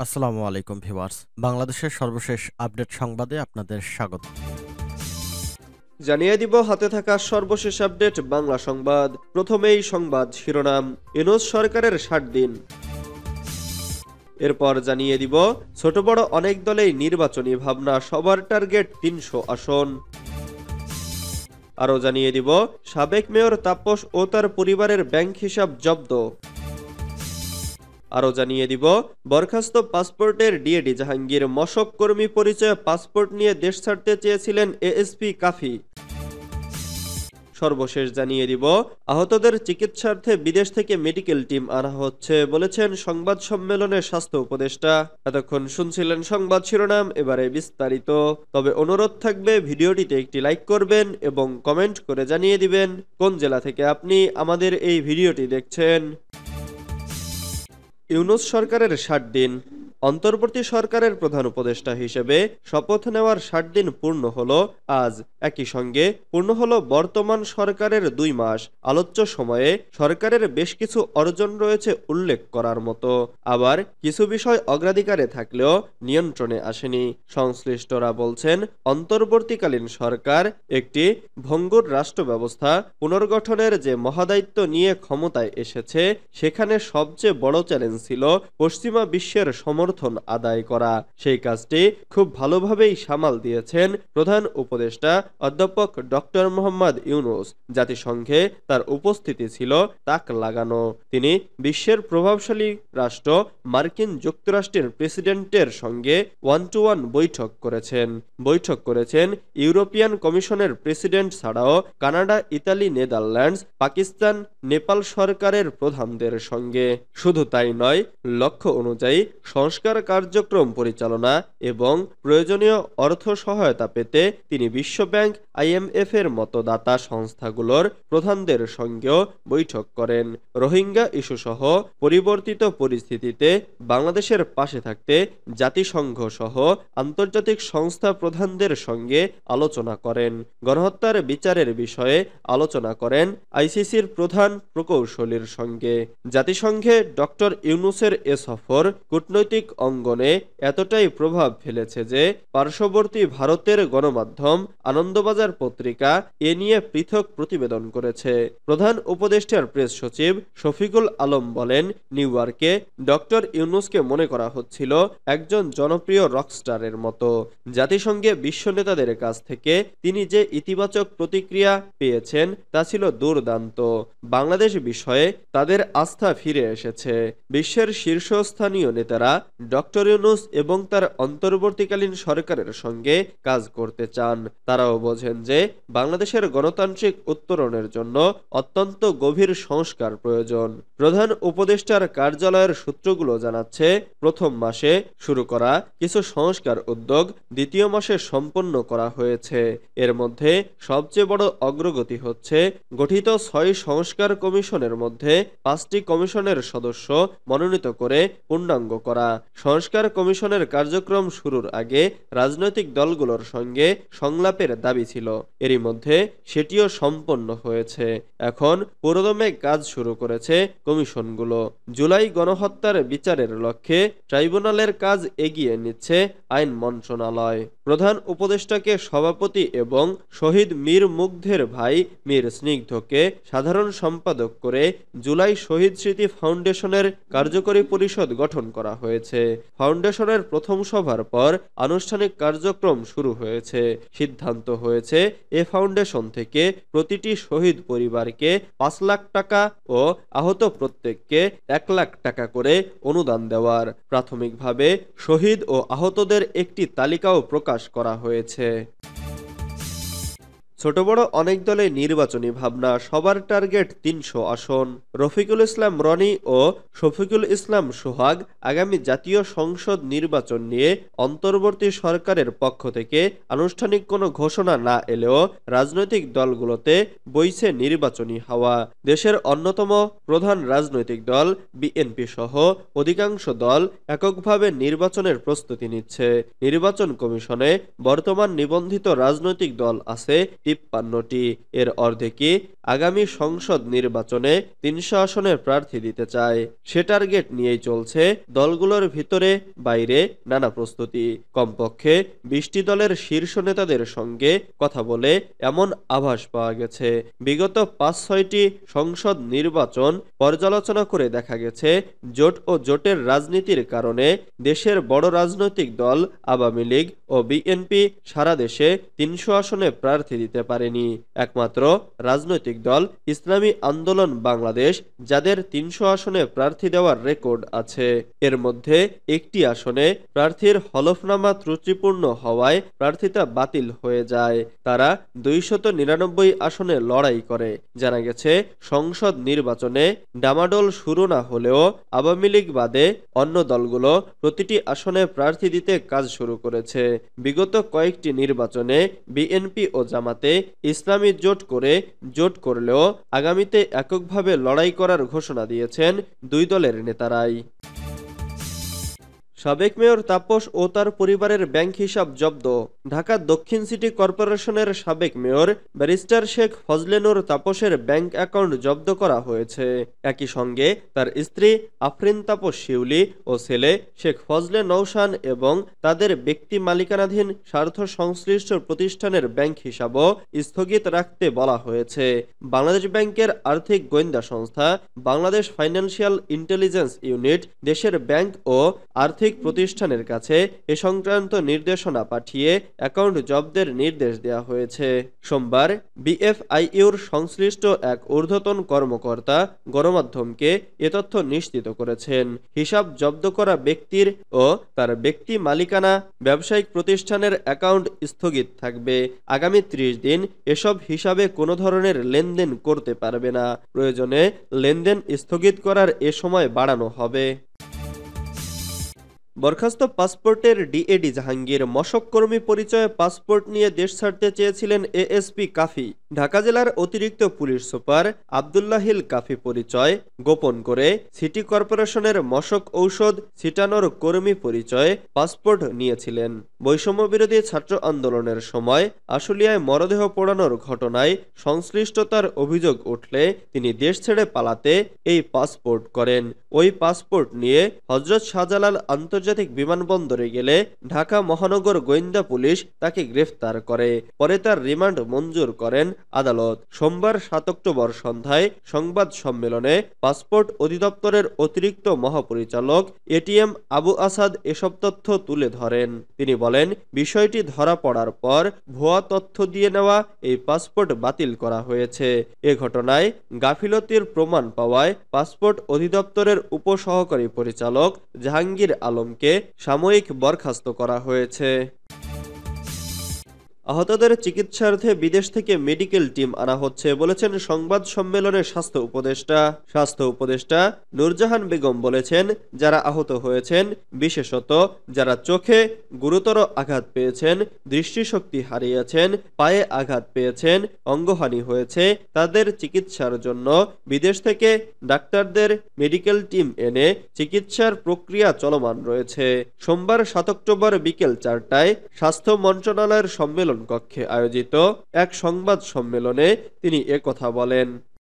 আসসালামু আলাইকুম ভিউয়ার্স। বাংলাদেশের সর্বশেষ আপডেট সংবাদে আপনাদের স্বাগত। জানিয়ে দিব হাতে থাকা সর্বশেষ আপডেট বাংলা সংবাদ। প্রথমেই সংবাদ শিরোনাম, ইউনূস সরকারের ৬০ দিন। এরপর জানিয়ে দিব ছোট বড় অনেক দলেই নির্বাচনী ভাবনা, সবার টার্গেট ৩০০ আসন। আরও জানিয়ে দিব সাবেক মেয়র তাপস ও তার পরিবারের ব্যাংক হিসাব জব্দ। আরও জানিয়ে দিব বরখাস্ত পাসপোর্টের ডিএডি জাহাঙ্গীর মশক কর্মী পরিচয়ে পাসপোর্ট নিয়ে দেশ ছাড়তে চেয়েছিলেন এএসপি কাফি। সর্বশেষ জানিয়ে দিব আহতদের চিকিৎসার্থে বিদেশ থেকে মেডিকেল টিম আনা হচ্ছে বলেছেন সংবাদ সম্মেলনে স্বাস্থ্য উপদেষ্টা। এতক্ষণ শুনছিলেন সংবাদ শিরোনাম, এবারে বিস্তারিত। তবে অনুরোধ থাকবে ভিডিওটিতে একটি লাইক করবেন এবং কমেন্ট করে জানিয়ে দিবেন কোন জেলা থেকে আপনি আমাদের এই ভিডিওটি দেখছেন। ইউনূস সরকারের ৬০ দিন। অন্তর্বর্তী সরকারের প্রধান উপদেষ্টা হিসেবে শপথ নেওয়ার ৬০ দিন পূর্ণ হলো আজ। একই সঙ্গে পূর্ণ হলো বর্তমান সরকারের ২ মাস। আলোচ্য সময়ে সরকারের বেশ কিছু অর্জন রয়েছে উল্লেখ করার মতো, আবার কিছু বিষয় অগ্রাধিকারে থাকলেও নিয়ন্ত্রণে আসেনি। সংশ্লিষ্টরা বলছেন, অন্তর্বর্তীকালীন সরকার একটি ভঙ্গুর রাষ্ট্র ব্যবস্থা পুনর্গঠনের যে মহাদায়িত্ব নিয়ে ক্ষমতায় এসেছে, সেখানে সবচেয়ে বড় চ্যালেঞ্জ ছিল পশ্চিমা বিশ্বের সমর্থন আদায় করা। সেই কাজটি খুব ভালোভাবেই সামাল দিয়েছেন প্রধান উপদেষ্টা অধ্যাপক ডক্টর মোহাম্মদ ইউনূস। জাতিসংঘে তার উপস্থিতি ছিল তাক লাগানো। তিনি বিশ্বের প্রভাবশালী রাষ্ট্র মার্কিন যুক্তরাষ্ট্রের প্রেসিডেন্টের সঙ্গে ওয়ান টু ওয়ান বৈঠক করেছেন ইউরোপিয়ান কমিশনের প্রেসিডেন্ট ছাড়াও Canada, Italy, Netherlands, Pakistan, Nepal সরকারের প্রধানদের সঙ্গে। শুধু তাই নয়, লক্ষ্য অনুযায়ী সংস্কার কার্যক্রম পরিচালনা এবং প্রয়োজনীয় অর্থ সহায়তা পেতে তিনি বিশ্বব্যাংক, আইএমএফ এর মতো দাতা সংস্থাগুলোর প্রধানদের সঙ্গেও বৈঠক করেন। রোহিঙ্গা ইস্যুসহ পরিবর্তিত পরিস্থিতিতে বাংলাদেশের পাশে থাকতে জাতিসংঘ সহ আন্তর্জাতিক সংস্থা প্রধানদের সঙ্গে আলোচনা করেন। গণহত্যার বিচারের বিষয়ে আলোচনা করেন আইসিসির প্রধান প্রকৌশলীর সঙ্গে। জাতিসংঘে ডক্টর ইউনূসের এ সফর কূটনৈতিক অঙ্গনে এতটাই প্রভাব ফেলেছে যে পার্শ্ববর্তী ভারতের গণমাধ্যম আনন্দবাজার পত্রিকা এ নিয়ে পৃথক প্রতিবেদন করেছে। প্রধান উপদেষ্টার প্রেস সচিব শফিকুল আলম বলেন, নিউ ইয়র্কে ডক্টর ইউনূসকে মনে করা হচ্ছিল একজন জনপ্রিয় রকস্টারের মতো। জাতিসংঘে বিশ্ব নেতাদের কাছ থেকে তিনি যে ইতিবাচক প্রতিক্রিয়া পেয়েছেন তা ছিল দুর্দান্ত। বাংলাদেশ বিষয়ে তাদের আস্থা ফিরে এসেছে। বিশ্বের শীর্ষস্থানীয় নেতারা ডক্টর ইউনূস এবং তার অন্তর্বর্তীকালীন সরকারের সঙ্গে কাজ করতে চান। তারাও বোঝেন যে বাংলাদেশের গণতান্ত্রিক উত্তরণের জন্য অত্যন্ত গভীর সংস্কার প্রয়োজন। প্রধান উপদেষ্টার কার্যালয়ের সূত্রগুলো জানাচ্ছে, প্রথম মাসে শুরু করা কিছু সংস্কার উদ্যোগ দ্বিতীয় মাসে সম্পন্ন করা হয়েছে। এর মধ্যে সবচেয়ে বড় অগ্রগতি হচ্ছে গঠিত ৬ সংস্কার কমিশনের মধ্যে ৫টি কমিশনের সদস্য মনোনীত করে পূর্ণাঙ্গ করা। সংস্কার কমিশনের কার্যক্রম শুরুর আগে রাজনৈতিক দলগুলোর সঙ্গে সংলাপের দাবি ছিল, এরই মধ্যে সেটিও সম্পন্ন হয়েছে। এখন পুরোদমে কাজ শুরু করেছে কমিশনগুলো। জুলাই গণহত্যার বিচারের লক্ষ্যে ট্রাইব্যুনালের কাজ এগিয়ে নিচ্ছে আইন মন্ত্রণালয়। প্রধান উপদেষ্টাকে সভাপতি এবং শহীদ মীর মুগ্ধের ভাই মীর স্নিগ্ধকে সাধারণ সম্পাদক করে জুলাই শহীদ স্মৃতি ফাউন্ডেশনের কার্যকরী পরিষদ গঠন করা হয়েছে। ফাউন্ডেশনের প্রথম সভার পর আনুষ্ঠানিক কার্যক্রম শুরু হয়েছে। সিদ্ধান্ত হয়েছে এ ফাউন্ডেশন থেকে প্রতিটি শহীদ পরিবারকে ৫ লাখ টাকা ও আহত প্রত্যেককে ১ লাখ টাকা করে অনুদান দেওয়ার। প্রাথমিকভাবে শহীদ ও আহতদের একটি তালিকাও প্রকাশ করা হয়েছে। ছোট বড় অনেক দলে নির্বাচনী ভাবনা, সবার টার্গেট ৩০০ আসন। রফিকুল ইসলাম রনি ও শফিকুল ইসলাম সোহাগ আগামী জাতীয় সংসদ নির্বাচন নিয়ে অন্তর্বর্তী সরকারের পক্ষ থেকে আনুষ্ঠানিক কোনো ঘোষণা না এলেও রাজনৈতিক দলগুলোতে বইছে নির্বাচনী হাওয়া। দেশের অন্যতম প্রধান রাজনৈতিক দল বিএনপি সহ অধিকাংশ দল এককভাবে নির্বাচনের প্রস্তুতি নিচ্ছে। নির্বাচন কমিশনে বর্তমান নিবন্ধিত রাজনৈতিক দল আছে 53টি। এর অর্ধেকই আগামী সংসদ নির্বাচনে 300 আসনে প্রার্থী দিতে চায়। সে টার্গেট নিয়েই চলছে দলগুলোর ভিতরে বাইরে নানা প্রস্তুতি। কমপক্ষে 20টি দলের শীর্ষ নেতাদের সঙ্গে কথা বলে এমন আভাস পাওয়া গেছে। বিগত 5-6টি সংসদ নির্বাচন পর্যালোচনা করে দেখা গেছে জোট ও জোটের রাজনীতির কারণে দেশের বড় রাজনৈতিক দল আওয়ামী লীগ ও বিএনপি সারা দেশে 300 আসনে প্রার্থী দিতে পারেনি। একমাত্র রাজনৈতিক দল ইসলামী আন্দোলন বাংলাদেশ, যাদের 300 আসনে প্রার্থী দেওয়ার রেকর্ড আছে। এর মধ্যে একটি আসনে প্রার্থীর হলফনামা ত্রুটিপূর্ণ হওয়ায় প্রার্থিতা বাতিল হয়ে যায়। তারা 299 আসনে লড়াই করে। জানা গেছে সংসদ নির্বাচনে ডামাডোল শুরু না হলেও আওয়ামী লীগ বাদে অন্য দলগুলো প্রতিটি আসনে প্রার্থী দিতে কাজ শুরু করেছে। বিগত কয়েকটি নির্বাচনে বিএনপি ও জামাতে ইসলামী জোট করলেও আগামীতে এককভাবে লড়াই করার ঘোষণা দিয়েছেন দুই দলের নেতারাই। সাবেক মেয়র তাপস ও তার পরিবারের ব্যাংক হিসাব জব্দ। ঢাকা দক্ষিণ সিটি কর্পোরেশনের সাবেক mayor barrister Sheikh Fazle Noor তাপসের bank account জব্দ করা হয়েছে। একই সঙ্গে তার স্ত্রী আফরিন তাপস শিউলি ও ছেলে শেখ ফজলে নওশান এবং তাদের ব্যক্তি মালিকানাধীন স্বার্থ সংশ্লিষ্ট প্রতিষ্ঠানের ব্যাংক হিসাবও স্থগিত রাখতে বলা হয়েছে। বাংলাদেশ ব্যাংকের আর্থিক গোয়েন্দা সংস্থা বাংলাদেশ ফাইন্যান্সিয়াল ইন্টেলিজেন্স ইউনিট দেশের ব্যাংক ও আর্থিক প্রতিষ্ঠানের কাছে এ সংক্রান্ত নির্দেশনা পাঠিয়ে অ্যাকাউন্ট জব্দের নির্দেশ দেওয়া হয়েছে। সোমবার বিএফআইইউর সংশ্লিষ্ট এক ঊর্ধ্বতন কর্মকর্তা গণমাধ্যমকে এ তথ্য নিশ্চিত করেছেন। হিসাব জব্দ করা ব্যক্তির ও তার ব্যক্তি মালিকানা ব্যবসায়িক প্রতিষ্ঠানের অ্যাকাউন্ট স্থগিত থাকবে। আগামী 30 দিন এসব হিসাবে কোনো ধরনের লেনদেন করতে পারবে না। প্রয়োজনে লেনদেন স্থগিত করার এ সময় বাড়ানো হবে। বরখাস্ত পাসপোর্টের ডিএডি জাহাঙ্গীর মশককর্মী পরিচয়ে পাসপোর্ট নিয়ে দেশ ছাড়তে চেয়েছিলেন এএসপি কাফি। ঢাকা জেলার অতিরিক্ত পুলিশ সুপার আব্দুল্লাহিল কাফি পরিচয় গোপন করে সিটি কর্পোরেশনের মশক ঔষধ ছিটানোর কর্মী পরিচয়ে পাসপোর্ট নিয়েছিলেন। বৈষম্যবিরোধী ছাত্র আন্দোলনের সময় আশুলিয়ায় মরদেহ পোড়ানোর ঘটনায় সংশ্লিষ্টতার অভিযোগ উঠলে তিনি দেশ ছেড়ে পালাতে এই পাসপোর্ট করেন। ওই পাসপোর্ট নিয়ে হযরত শাহজালাল আন্তর্জাতিক বিমানবন্দরে গেলে ঢাকা মহানগর গোয়েন্দা পুলিশ তাকে গ্রেফতার করে। পরে তার রিমান্ড মঞ্জুর করেন আদালত। সোমবার 7 অক্টোবর সন্ধ্যায় সংবাদ সম্মেলনে পাসপোর্ট অধিদপ্তরের অতিরিক্ত মহাপরিচালক এটিএম আবু আসাদ এসব তথ্য তুলে ধরেন। তিনি বলেন, বিষয়টি ধরা পড়ার পর ভুয়া তথ্য দিয়ে নেওয়া এই পাসপোর্ট বাতিল করা হয়েছে। এ ঘটনায় গাফিলতির প্রমাণ পাওয়ায় পাসপোর্ট অধিদপ্তরের উপসহকারী পরিচালক জাহাঙ্গীর আলমকে সাময়িক বরখাস্ত করা হয়েছে। আহতদের চিকিৎসার্থে বিদেশ থেকে মেডিকেল টিম আনা হচ্ছে বলেছেন সংবাদ সম্মেলনে স্বাস্থ্য উপদেষ্টা নূরজাহান বেগম বলেছেন, যারা আহত হয়েছেন, বিশেষত যারা চোখে গুরুতর আঘাত পেয়েছেন, দৃষ্টিশক্তি হারিয়েছেন, পায়ে আঘাত পেয়েছেন, অঙ্গহানি হয়েছে, তাদের চিকিৎসার জন্য বিদেশ থেকে ডাক্তারদের মেডিকেল টিম এনে চিকিৎসার প্রক্রিয়া চলমান রয়েছে। সোমবার 7 অক্টোবর বিকেল 4টায় স্বাস্থ্য মন্ত্রণালয়ের সম্মেলন কক্ষে আয়োজিত এক সংবাদ সম্মেলনে তিনি একথা বলেন।